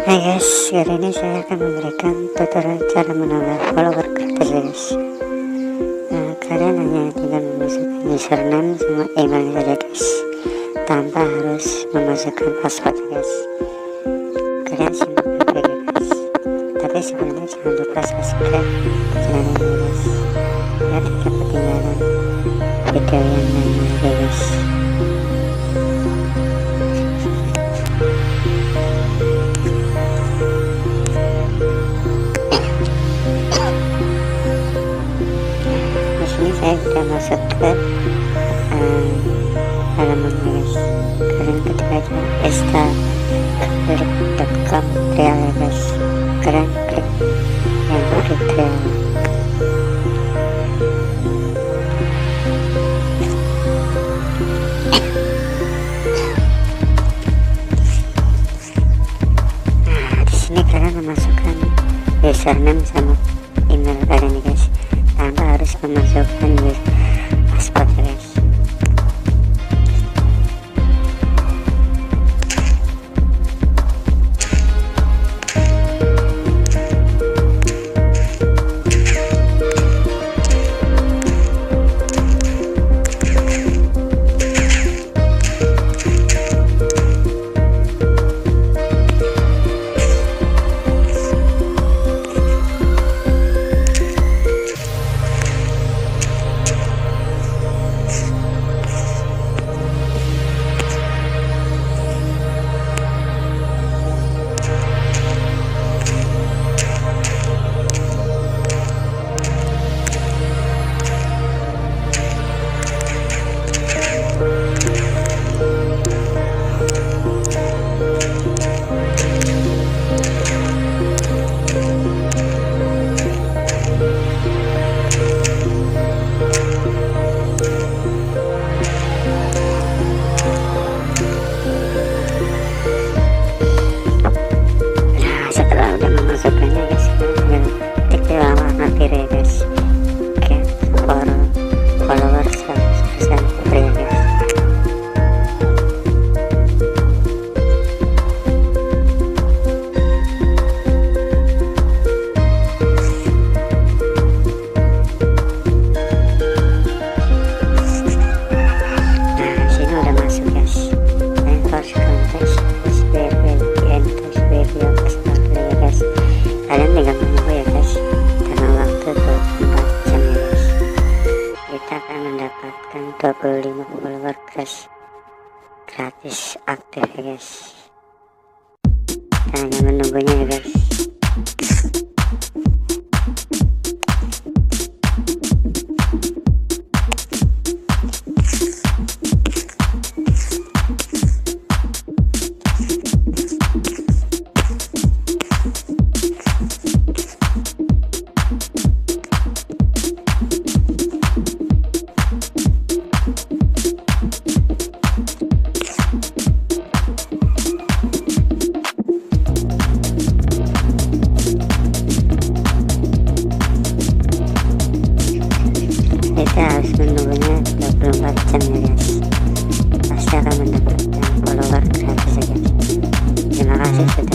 Hai guys, kali ini saya akan memberikan tutorial cara menambah follower gratis ya guys. Kalian hanya tinggal memasukkan username sama email saja guys, tanpa harus memasukkan password ya guys. Kalian simak video guys, tapi sebelumnya jangan lupa subscribe channel ini guys, biar tidak ketinggalan video yang lainnya guys. Ini saya sudah masuk ke halaman guys. Kalian ketik aja esta.com trial ya guys. Kalian klik yang free trial. Nah, di sini kalian memasukkan username sama email kalian nih guys, tanpa harus memasukkan password ya guys. Kalian tinggal menunggu ya guys, dalam waktu 24 jam ya guys, kita akan mendapatkan 25 follower guys, gratis aktif ya guys. Kita hanya menunggunya ya guys. Kita harus menunggunya 24 jam ya guys, pasti akan mendapatkan follower gratis ya guys. Terima kasih sudah